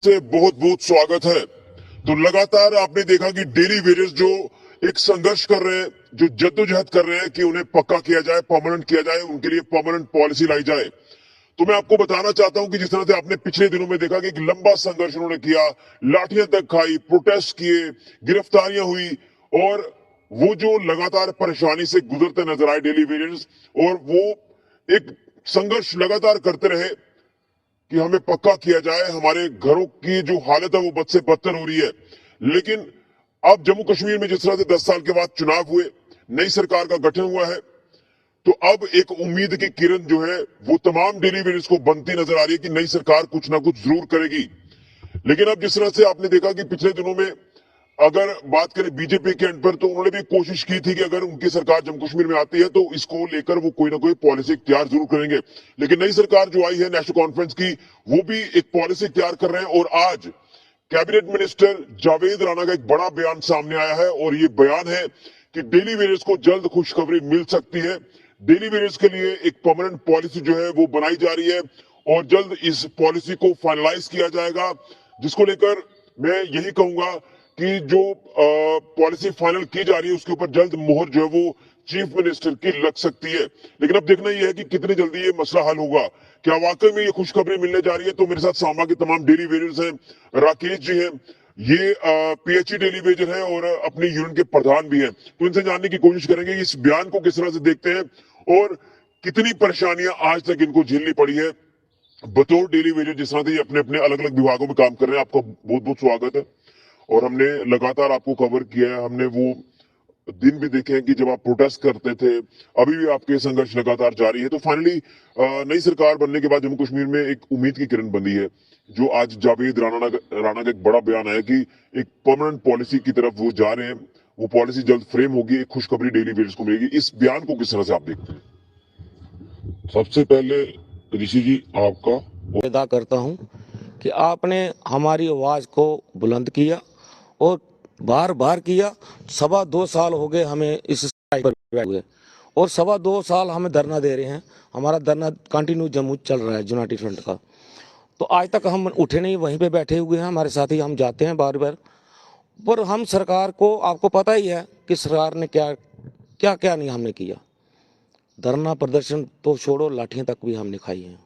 से बहुत बहुत स्वागत है। तो लगातार आपने देखा कि डेली वेजेस जो एक संघर्ष कर रहे हैं, जो जद्दोजहद कर रहे हैं कि उन्हें पक्का किया जाए, परमानेंट किया जाए, उनके लिए परमानेंट पॉलिसी लाई जाए। तो मैं आपको बताना चाहता हूं कि जिस तरह से आपने पिछले दिनों में देखा कि एक लंबा संघर्ष उन्होंने किया, लाठियां तक खाई, प्रोटेस्ट किए, गिरफ्तारियां हुई और वो जो लगातार परेशानी से गुजरते नजर आए डेली वेजेस, और वो एक संघर्ष लगातार करते रहे कि हमें पक्का किया जाए, हमारे घरों की जो हालत है वो बद से बदतर हो रही है। लेकिन अब जम्मू कश्मीर में जिस तरह से 10 साल के बाद चुनाव हुए, नई सरकार का गठन हुआ है, तो अब एक उम्मीद की किरण जो है वो तमाम डेली वेजेस को बनती नजर आ रही है कि नई सरकार कुछ ना कुछ जरूर करेगी। लेकिन अब जिस तरह से आपने देखा कि पिछले दिनों में अगर बात करें बीजेपी के एंड पर, तो उन्होंने भी कोशिश की थी कि अगर उनकी सरकार जम्मू कश्मीर में आती है तो इसको लेकर वो कोई ना कोई पॉलिसी तैयार जरूर करेंगे। लेकिन नई सरकार जो आई है नेशनल कॉन्फ्रेंस की, वो भी एक पॉलिसी तैयार कर रहे हैं। और आज कैबिनेट मिनिस्टर जावेद राणा का एक बड़ा बयान सामने आया है, और ये बयान है कि डेली वेजेस को जल्द खुशखबरी मिल सकती है। डेली वेजेस के लिए एक परमानेंट पॉलिसी जो है वो बनाई जा रही है, और जल्द इस पॉलिसी को फाइनलाइज किया जाएगा, जिसको लेकर मैं यही कहूंगा कि जो पॉलिसी फाइनल की जा रही है उसके ऊपर जल्द मोहर जो है वो चीफ मिनिस्टर की लग सकती है। लेकिन अब देखना यह है कि कितनी जल्दी ये मसला हल होगा। क्या वाकई में ये खुशखबरी मिलने जा रही है? तो मेरे साथ सामा के तमाम डेली वेजर्स हैं, राकेश जी हैं, ये पीएचई डेली वेजर है और अपने यूनियन के प्रधान भी हैं। तो इनसे जानने की कोशिश करेंगे कि इस बयान को किस तरह से देखते हैं और कितनी परेशानियां आज तक इनको झेलनी पड़ी है बतौर डेली वेजर। जिस तरह से ये अपने अपने अलग अलग विभागों में काम कर रहे हैं, आपका बहुत बहुत स्वागत है। और हमने लगातार आपको कवर किया है, हमने वो दिन भी देखे हैं कि जब आप प्रोटेस्ट करते थे, अभी भी आपके संघर्ष लगातार जारी है। तो फाइनली नई सरकार बनने के बाद जम्मू कश्मीर में एक उम्मीद की किरण बनी है, जो आज जावेद राणा का एक बड़ा बयान आया कि एक परमानेंट पॉलिसी की तरफ वो जा रहे हैं। वो पॉलिसी जल्द फ्रेम होगी, एक खुशखबरी डेली वेजर्स को मिलेगी। इस बयान को किस तरह से आप देखते हैं? सबसे पहले ऋषि जी आपका अदा करता हूं कि आपने हमारी आवाज़ को बुलंद किया और बार बार किया। 2.25 साल हो गए हमें इस स्ट्राइक पर बैठे हुए, और 2.25 साल हमें धरना दे रहे हैं। हमारा धरना कंटिन्यू जम्मू चल रहा है यूनाइटेड फ्रंट का। तो आज तक हम उठे नहीं, वहीं पे बैठे हुए हैं। हमारे साथ ही हम जाते हैं बार बार। पर हम सरकार को, आपको पता ही है कि सरकार ने क्या क्या क्या नहीं हमने किया। धरना प्रदर्शन तो छोड़ो, लाठियाँ तक भी हमने खाई हैं।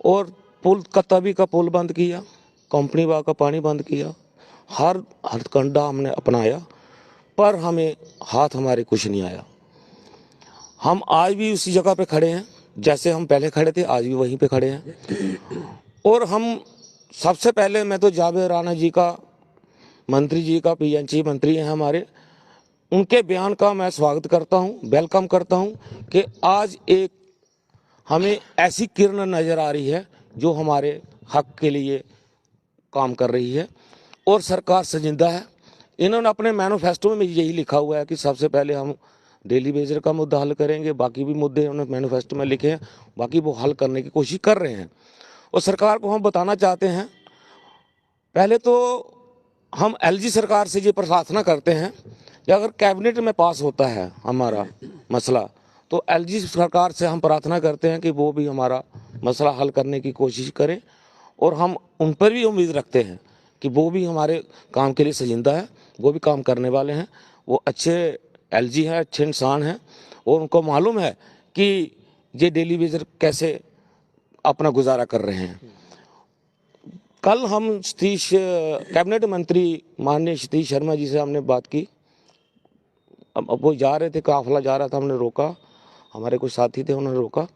और पुल का, तवी का पुल बंद किया, कंपनी बाग का पानी बंद किया, हर हथकंडा हमने अपनाया, पर हमें हाथ हमारे कुछ नहीं आया। हम आज भी उसी जगह पे खड़े हैं, जैसे हम पहले खड़े थे, आज भी वहीं पे खड़े हैं। और हम सबसे पहले, मैं तो जावेद राणा जी का, मंत्री जी का, पीएनजी मंत्री हैं हमारे, उनके बयान का मैं स्वागत करता हूं, वेलकम करता हूं कि आज एक हमें ऐसी किरण नज़र आ रही है जो हमारे हक के लिए काम कर रही है, और सरकार संजीदा है। इन्होंने अपने मैनिफेस्टो में यही लिखा हुआ है कि सबसे पहले हम डेली वेजर का मुद्दा हल करेंगे। बाकी भी मुद्दे उन्होंने मैनिफेस्टो में लिखे हैं, बाकी वो हल करने की कोशिश कर रहे हैं। और सरकार को हम बताना चाहते हैं, पहले तो हम एलजी सरकार से ये प्रार्थना करते हैं कि अगर कैबिनेट में पास होता है हमारा मसला, तो एलजी सरकार से हम प्रार्थना करते हैं कि वो भी हमारा मसला हल करने की कोशिश करें। और हम उन पर भी उम्मीद रखते हैं कि वो भी हमारे काम के लिए संजीदा है, वो भी काम करने वाले हैं। वो अच्छे एलजी हैं, अच्छे इंसान हैं, और उनको मालूम है कि ये डेली वेजर कैसे अपना गुजारा कर रहे हैं। कल हम सतीश, कैबिनेट मंत्री माननीय सतीश शर्मा जी से हमने बात की। अब वो जा रहे थे, काफिला जा रहा था, हमने रोका, हमारे कुछ साथी थे, उन्होंने रोका,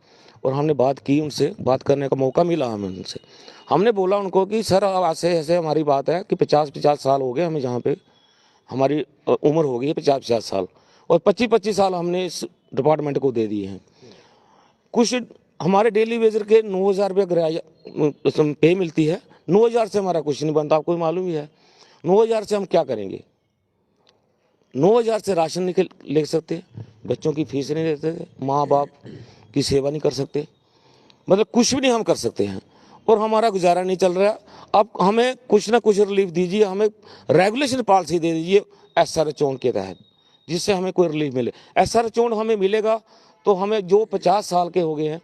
और हमने बात की उनसे, बात करने का मौका मिला हमें उनसे। हमने बोला उनको कि सर, अब ऐसे ऐसे हमारी बात है कि 50-50 साल हो गए हमें, जहाँ पे हमारी उम्र हो गई है 50-50 साल, और 25-25 साल हमने इस डिपार्टमेंट को दे दिए हैं। कुछ हमारे डेली वेजर के 9,000 रुपये पे मिलती है, 9,000 से हमारा कुछ नहीं बनता, आपको मालूम ही है। 9,000 से हम क्या करेंगे? 9,000 से राशन नहीं ले सकते, बच्चों की फीस नहीं देते, माँ बाप की सेवा नहीं कर सकते, मतलब कुछ भी नहीं हम कर सकते हैं, और हमारा गुजारा नहीं चल रहा। अब हमें कुछ ना कुछ रिलीफ दीजिए, हमें रेगुलेशन पॉलिसी दे दीजिए एसआर चोन के तहत, जिससे हमें कोई रिलीफ मिले। एसआर चोन हमें मिलेगा तो हमें जो 50 साल के हो गए हैं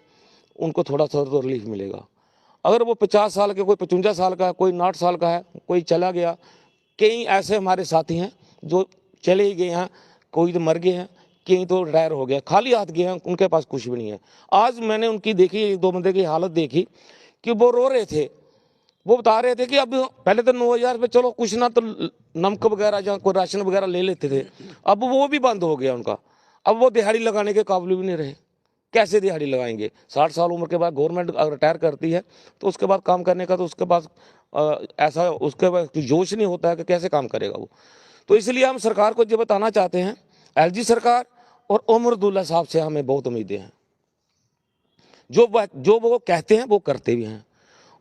उनको थोड़ा थोड़ा तो रिलीफ मिलेगा। अगर वो 50 साल के, कोई 55 साल का है, कोई 59 साल का है, कोई चला गया। कई ऐसे हमारे साथी हैं जो चले ही गए हैं, कोई तो मर गए हैं, कई तो रिटायर हो गया, खाली हाथ गए हैं, उनके पास कुछ भी नहीं है। आज मैंने उनकी देखी, एक दो बंदे की हालत देखी कि वो रो रहे थे। वो बता रहे थे कि अब पहले तो 9,000 रुपये चलो कुछ ना तो नमक वगैरह या कोई राशन वगैरह ले लेते थे, अब वो भी बंद हो गया उनका। अब वो दिहाड़ी लगाने के काबिल भी नहीं रहे। कैसे दिहाड़ी लगाएंगे? 60 साल उम्र के बाद गवर्नमेंट अगर रिटायर करती है तो उसके बाद काम करने का तो उसके पास ऐसा उसके पास जोश नहीं होता है कि कैसे काम करेगा वो। तो इसलिए हम सरकार को ये बताना चाहते हैं, एलजी सरकार और उमर अब्दुल्ला साहब से हमें बहुत उम्मीदें हैं। जो वो कहते हैं वो करते भी हैं।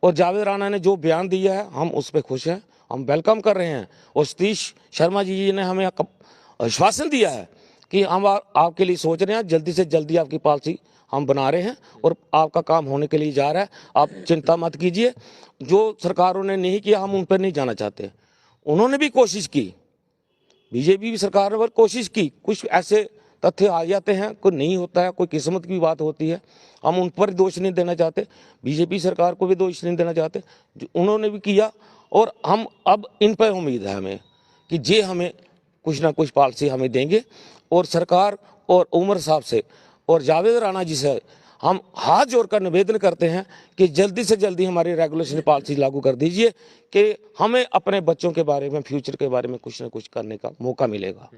और जावेद राणा ने जो बयान दिया है हम उस पर खुश हैं, हम वेलकम कर रहे हैं। और सतीश शर्मा जी ने हमें आश्वासन दिया है कि हम आपके लिए सोच रहे हैं, जल्दी से जल्दी आपकी पॉलिसी हम बना रहे हैं और आपका काम होने के लिए जा रहा है, आप चिंता मत कीजिए। जो सरकारों ने नहीं किया हम उन पर नहीं जाना चाहते। उन्होंने भी कोशिश की, बीजेपी भी सरकार ने कोशिश की, कुछ ऐसे तथ्य आ जाते हैं, कोई नहीं होता है, कोई किस्मत की बात होती है। हम उन पर दोष नहीं देना चाहते, बीजेपी सरकार को भी दोष नहीं देना चाहते, जो उन्होंने भी किया। और हम अब इन पर उम्मीद है हमें कि जे हमें कुछ ना कुछ पॉलिसी हमें देंगे। और सरकार और उमर साहब से और जावेद राणा जी से हम हाथ जोड़कर निवेदन करते हैं कि जल्दी से जल्दी हमारी रेगुलेशन पॉलिसी लागू कर दीजिए कि हमें अपने बच्चों के बारे में, फ्यूचर के बारे में कुछ ना कुछ करने का मौका मिलेगा।